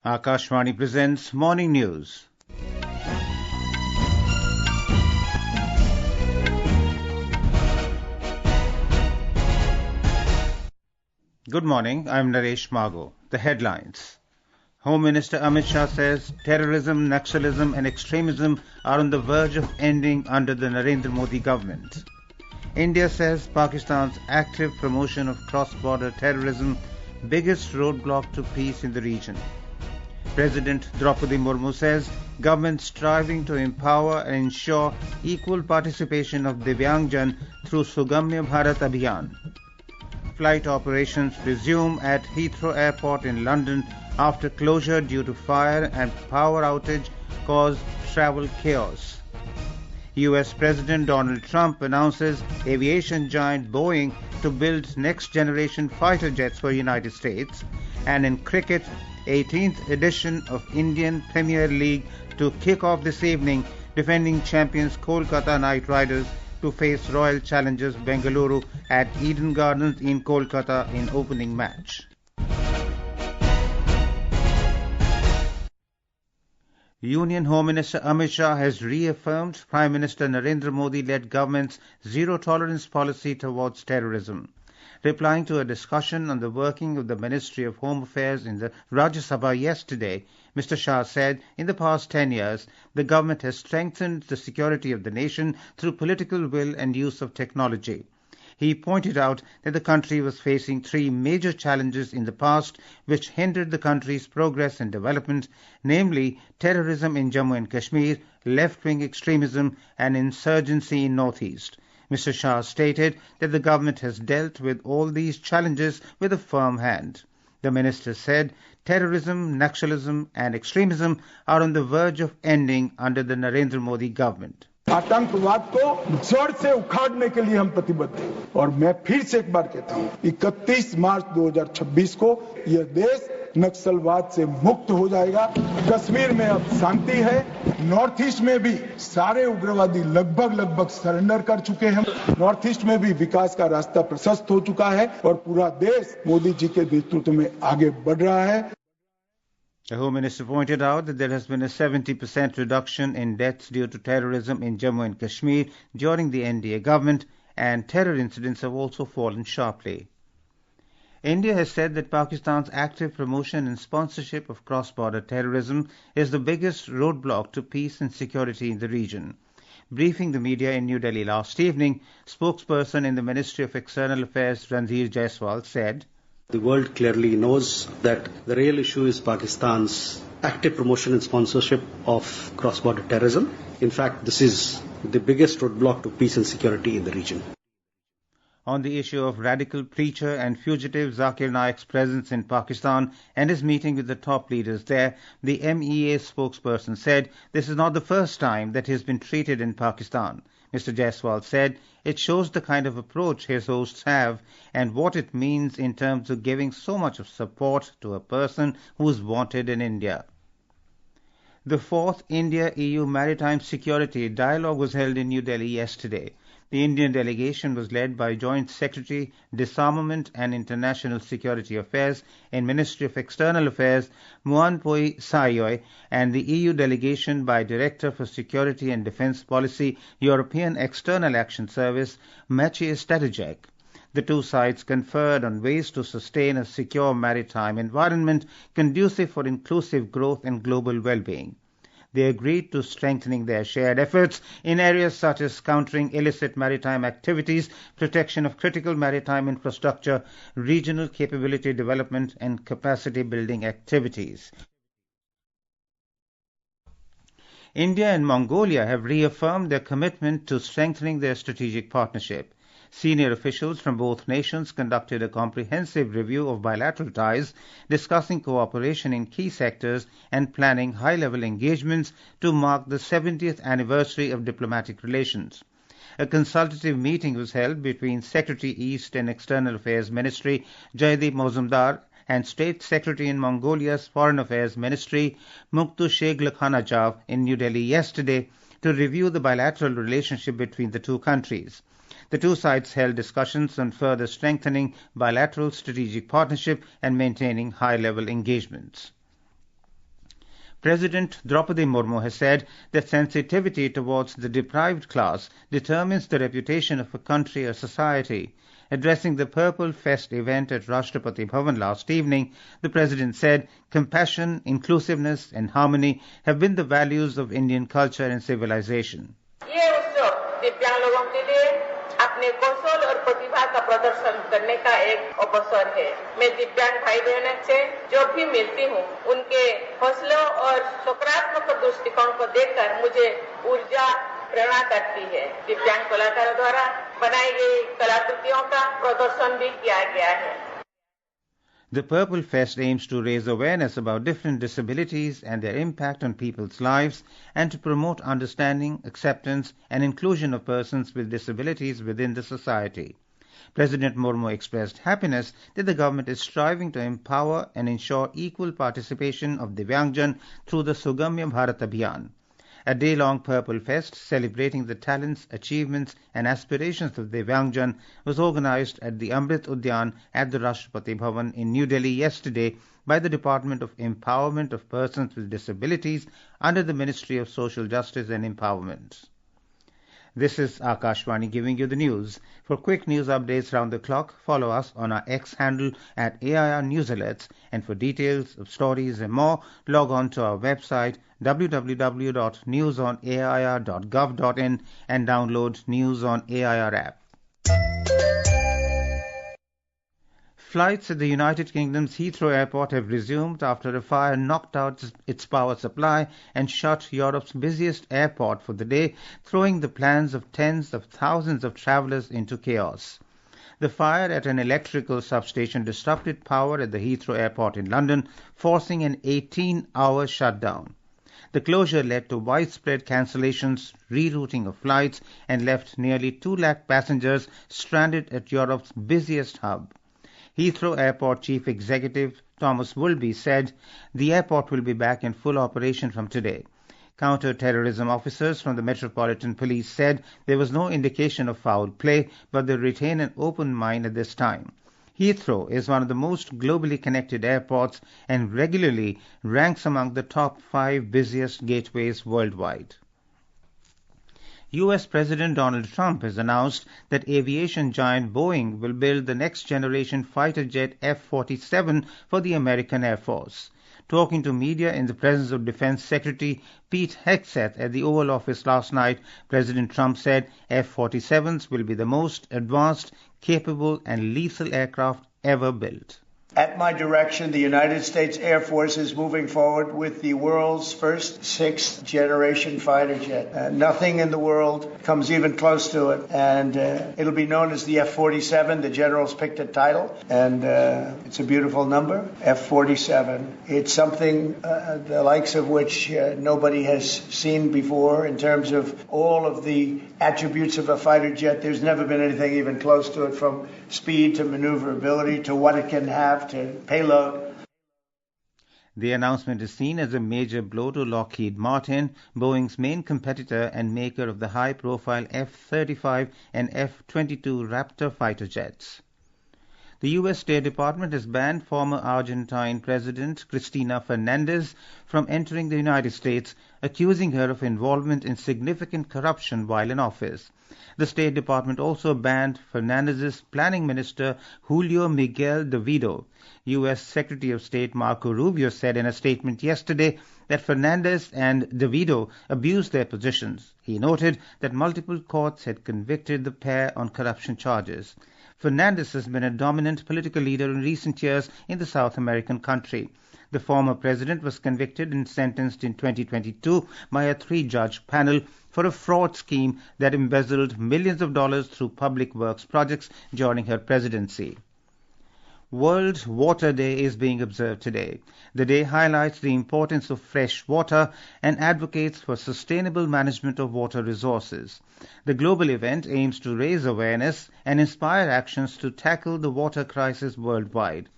Akashvani presents Morning News. Good morning, I'm Naresh Mago. The headlines. Home Minister Amit Shah says terrorism, Naxalism and extremism are on the verge of ending under the Narendra Modi government. India says Pakistan's active promotion of cross-border terrorism biggest roadblock to peace in the region. President Droupadi Murmu says government striving to empower and ensure equal participation of divyangjan through Sugamya Bharat Abhiyan. Flight operations resume at Heathrow Airport in London after closure due to fire and power outage caused travel chaos. US President Donald Trump announces aviation giant Boeing to build next-generation fighter jets for United States. And in cricket, 18th edition of Indian Premier League to kick off this evening, defending champions Kolkata Knight Riders to face Royal Challengers Bengaluru at Eden Gardens in Kolkata in opening match. Union Home Minister Amit Shah has reaffirmed Prime Minister Narendra Modi-led government's zero-tolerance policy towards terrorism. Replying to a discussion on the working of the Ministry of Home Affairs in the Rajya Sabha yesterday, Mr. Shah said in the past 10 years, the government has strengthened the security of the nation through political will and use of technology. He pointed out that the country was facing three major challenges in the past which hindered the country's progress and development, namely terrorism in Jammu and Kashmir, left-wing extremism and insurgency in Northeast. Mr. Shah stated that the government has dealt with all these challenges with a firm hand. The minister said terrorism, Naxalism and extremism are on the verge of ending under the Narendra Modi government. आतंकवाद को जड़ से उखाड़ने के लिए हम प्रतिबद्ध हैं और मैं फिर से एक बार कहता हूं 31 मार्च 2026 को यह देश नक्सलवाद से मुक्त हो जाएगा। कश्मीर में अब शांति है। नॉर्थ ईस्ट में भी सारे उग्रवादी लगभग सरेंडर कर चुके हैं। नॉर्थ ईस्ट में भी विकास का रास्ता प्रशस्त हो चुका है और पूरा देश मोदी जी के नेतृत्व में आगे बढ़ रहा है। The Home Minister pointed out that there has been a 70% reduction in deaths due to terrorism in Jammu and Kashmir during the NDA government, and terror incidents have also fallen sharply. India has said that Pakistan's active promotion and sponsorship of cross-border terrorism is the biggest roadblock to peace and security in the region. Briefing the media in New Delhi last evening, spokesperson in the Ministry of External Affairs Randhir Jaiswal said, The world clearly knows that the real issue is Pakistan's active promotion and sponsorship of cross-border terrorism. In fact, this is the biggest roadblock to peace and security in the region. On the issue of radical preacher and fugitive Zakir Naik's presence in Pakistan and his meeting with the top leaders there, the MEA spokesperson said this is not the first time that he has been treated in Pakistan. Mr. Jaiswal said it shows the kind of approach his hosts have and what it means in terms of giving so much of support to a person who is wanted in India. The fourth India-EU Maritime Security Dialogue was held in New Delhi yesterday. The Indian delegation was led by Joint Secretary, Disarmament and International Security Affairs in Ministry of External Affairs, Muanpoi Sayoy, and the EU delegation by Director for Security and Defence Policy, European External Action Service, Maciej Stadijek. The two sides conferred on ways to sustain a secure maritime environment conducive for inclusive growth and global well-being. They agreed to strengthening their shared efforts in areas such as countering illicit maritime activities, protection of critical maritime infrastructure, regional capability development, and capacity building activities. India and Mongolia have reaffirmed their commitment to strengthening their strategic partnership. Senior officials from both nations conducted a comprehensive review of bilateral ties, discussing cooperation in key sectors and planning high-level engagements to mark the 70th anniversary of diplomatic relations. A consultative meeting was held between Secretary East and External Affairs Ministry Jaideep Mazumdar and State Secretary in Mongolia's Foreign Affairs Ministry Mukhtu Sheglakhanajov in New Delhi yesterday to review the bilateral relationship between the two countries. The two sides held discussions on further strengthening bilateral strategic partnership and maintaining high-level engagements. President Droupadi Murmu has said that sensitivity towards the deprived class determines the reputation of a country or society. Addressing the Purple Fest event at Rashtrapati Bhavan last evening, the President said compassion, inclusiveness and harmony have been the values of Indian culture and civilization. ये उत्सव दिव्यांग लोगों के लिए अपने कौशल और प्रतिभा का प्रदर्शन करने का एक अवसर है। मैं दिव्यांग भाई बहनों से जो भी मिलती हूँ, उनके हौसलों और सकारात्मक दृष्टिकोण को देखकर मुझे ऊर्जा प्रेरणा करती है। दिव्यांग कलाकारों द्वारा बनाई गई कलाकृतियों का प्रदर्शन भी किया गया है। The Purple Fest aims to raise awareness about different disabilities and their impact on people's lives and to promote understanding, acceptance and inclusion of persons with disabilities within the society. President Murmu expressed happiness that the government is striving to empower and ensure equal participation of divyangjan through the Sugamya Bharat Abhiyan. A day-long Purple Fest celebrating the talents, achievements and aspirations of divyangjan was organized at the Amrit Udyan at the Rashtrapati Bhavan in New Delhi yesterday by the Department of Empowerment of Persons with Disabilities under the Ministry of Social Justice and Empowerment. This is Akashvani giving you the news. For quick news updates round the clock, follow us on our X handle at AIR News Alerts, and for details of stories and more, log on to our website www.newsonair.gov.in and download News on AIR app. Flights at the United Kingdom's Heathrow Airport have resumed after a fire knocked out its power supply and shut Europe's busiest airport for the day, throwing the plans of tens of thousands of travellers into chaos. The fire at an electrical substation disrupted power at the Heathrow Airport in London, forcing an 18-hour shutdown. The closure led to widespread cancellations, rerouting of flights, and left nearly 2 lakh passengers stranded at Europe's busiest hub. Heathrow Airport Chief Executive Thomas Woolby said the airport will be back in full operation from today. Counter-terrorism officers from the Metropolitan Police said there was no indication of foul play, but they retain an open mind at this time. Heathrow is one of the most globally connected airports and regularly ranks among the top 5 busiest gateways worldwide. U.S. President Donald Trump has announced that aviation giant Boeing will build the next-generation fighter jet F-47 for the American Air Force. Talking to media in the presence of Defense Secretary Pete Hegseth at the Oval Office last night, President Trump said F-47s will be the most advanced, capable and lethal aircraft ever built. At my direction, the United States Air Force is moving forward with the world's first 6th-generation fighter jet. Nothing in the world comes even close to it, and it'll be known as the F-47. The generals picked a title, and it's a beautiful number, F-47. It's something the likes of which nobody has seen before in terms of all of the attributes of a fighter jet. There's never been anything even close to it, from speed to maneuverability to what it can have to payload. The announcement is seen as a major blow to Lockheed Martin, Boeing's main competitor and maker of the high-profile F-35 and F-22 Raptor fighter jets. The U.S. State Department has banned former Argentine President Cristina Fernandez from entering the United States, accusing her of involvement in significant corruption while in office. The State Department also banned Fernandez's planning minister Julio Miguel Davido. U.S. Secretary of State Marco Rubio said in a statement yesterday that Fernandez and Davido abused their positions. He noted that multiple courts had convicted the pair on corruption charges. Fernandez has been a dominant political leader in recent years in the South American country. The former president was convicted and sentenced in 2022 by a 3-judge panel for a fraud scheme that embezzled millions of dollars through public works projects during her presidency. World Water Day is being observed today. The day highlights the importance of fresh water and advocates for sustainable management of water resources. The global event aims to raise awareness and inspire actions to tackle the water crisis worldwide.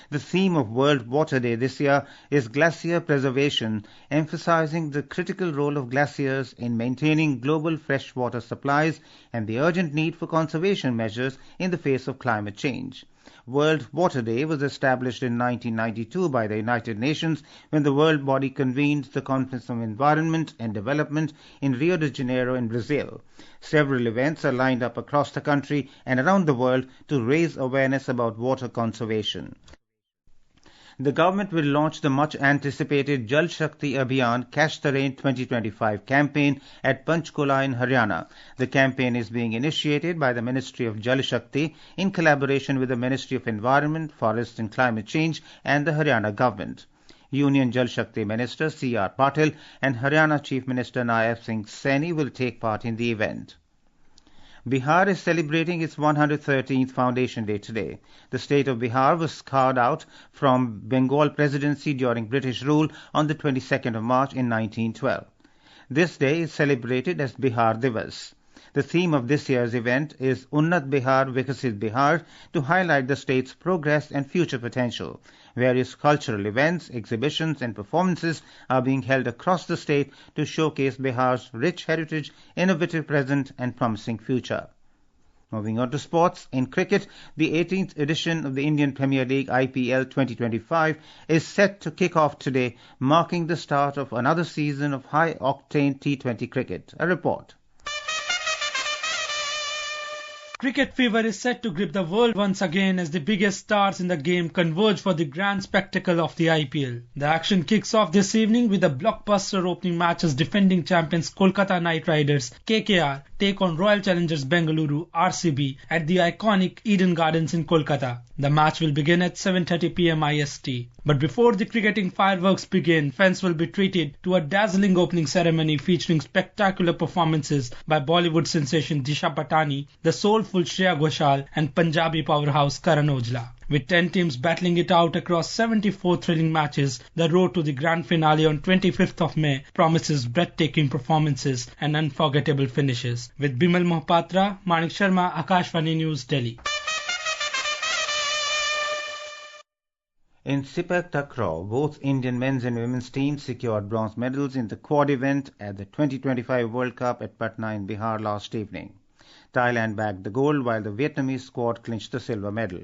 The theme of World Water Day this year is glacier preservation, emphasizing the critical role of glaciers in maintaining global freshwater supplies and the urgent need for conservation measures in the face of climate change. World Water Day was established in 1992 by the United Nations when the world body convened the Conference on Environment and Development in Rio de Janeiro in Brazil. Several events are lined up across the country and around the world to raise awareness about water conservation. The government will launch the much-anticipated Jal Shakti Abhiyan Catch the Rain 2025 campaign at Panchkula in Haryana. The campaign is being initiated by the Ministry of Jal Shakti in collaboration with the Ministry of Environment, Forests and Climate Change and the Haryana government. Union Jal Shakti Minister C.R. Patil and Haryana Chief Minister Naib Singh Saini will take part in the event. Bihar is celebrating its 113th Foundation Day today. The state of Bihar was carved out from Bengal Presidency during British rule on the 22nd of March in 1912. This day is celebrated as Bihar Divas. The theme of this year's event is Unnat Bihar Vikasit Bihar to highlight the state's progress and future potential. Various cultural events, exhibitions and performances are being held across the state to showcase Bihar's rich heritage, innovative present and promising future. Moving on to sports, in cricket, the 18th edition of the Indian Premier League IPL 2025 is set to kick off today, marking the start of another season of high-octane T20 cricket. A report. Cricket fever is set to grip the world once again as the biggest stars in the game converge for the grand spectacle of the IPL. The action kicks off this evening with the blockbuster opening matches defending champions Kolkata Knight Riders KKR take on Royal Challengers Bengaluru RCB at the iconic Eden Gardens in Kolkata. The match will begin at 7:30 p.m. IST. But before the cricketing fireworks begin, fans will be treated to a dazzling opening ceremony featuring spectacular performances by Bollywood sensation Disha Patani, the soulful Shreya Ghoshal and Punjabi powerhouse Karan Aujla. With 10 teams battling it out across 74 thrilling matches, the road to the grand finale on 25th of May promises breathtaking performances and unforgettable finishes. With Bimal Mohapatra, Manik Sharma, Akashvani News, Delhi. In Sipak Takraw, both Indian men's and women's teams secured bronze medals in the quad event at the 2025 World Cup at Patna in Bihar last evening. Thailand bagged the gold while the Vietnamese squad clinched the silver medal.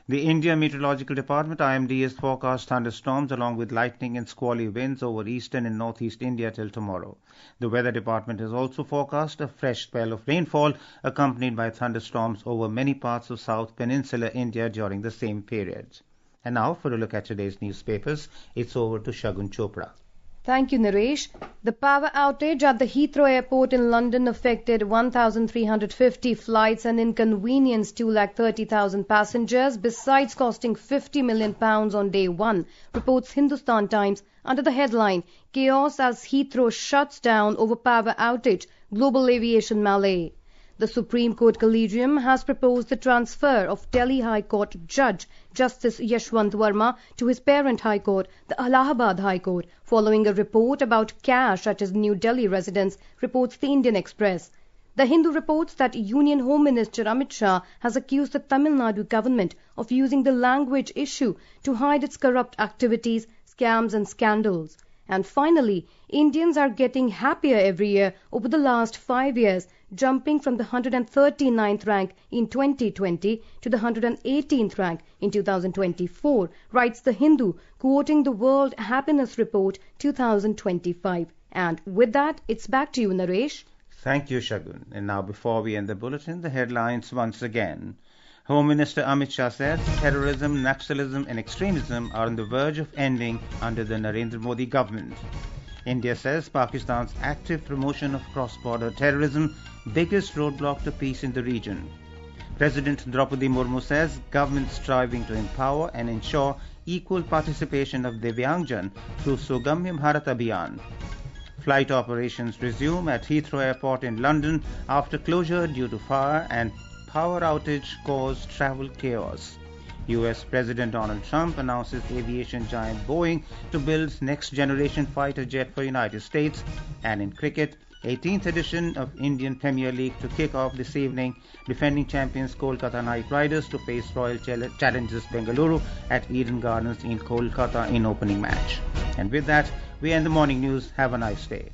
The India Meteorological Department IMD has forecast thunderstorms along with lightning and squally winds over eastern and northeast India till tomorrow. The Weather Department has also forecast a fresh spell of rainfall accompanied by thunderstorms over many parts of South Peninsular India during the same period. And now for a look at today's newspapers, it's over to Shagun Chopra. Thank you, Naresh. The power outage at the Heathrow Airport in London affected 1,350 flights and inconvenienced 230,000 passengers, besides costing £50 million on day one, reports Hindustan Times under the headline, Chaos as Heathrow shuts down over power outage, global aviation melee. The Supreme Court Collegium has proposed the transfer of Delhi High Court Judge Justice Yashwant Verma to his parent High Court, the Allahabad High Court, following a report about cash at his New Delhi residence, reports the Indian Express. The Hindu reports that Union Home Minister Amit Shah has accused the Tamil Nadu government of using the language issue to hide its corrupt activities, scams and scandals. And finally, Indians are getting happier every year over the last 5 years, jumping from the 139th rank in 2020 to the 118th rank in 2024, writes The Hindu, quoting the World Happiness Report 2025. And with that, it's back to you, Naresh. Thank you, Shagun. And now, before we end the bulletin, the headlines once again. Home Minister Amit Shah says terrorism, Naxalism and extremism are on the verge of ending under the Narendra Modi government. India says Pakistan's active promotion of cross-border terrorism, biggest roadblock to peace in the region. President Droupadi Murmu says government striving to empower and ensure equal participation of divyangjan through Sugamya Bharat Abhiyan. Flight operations resume at Heathrow Airport in London after closure due to fire and power outage caused travel chaos. US President Donald Trump announces aviation giant Boeing to build next-generation fighter jet for United States. And in cricket, 18th edition of Indian Premier League to kick off this evening, defending champions Kolkata Knight Riders to face Royal Challengers Bengaluru at Eden Gardens in Kolkata in opening match. And with that, we end the morning news. Have a nice day.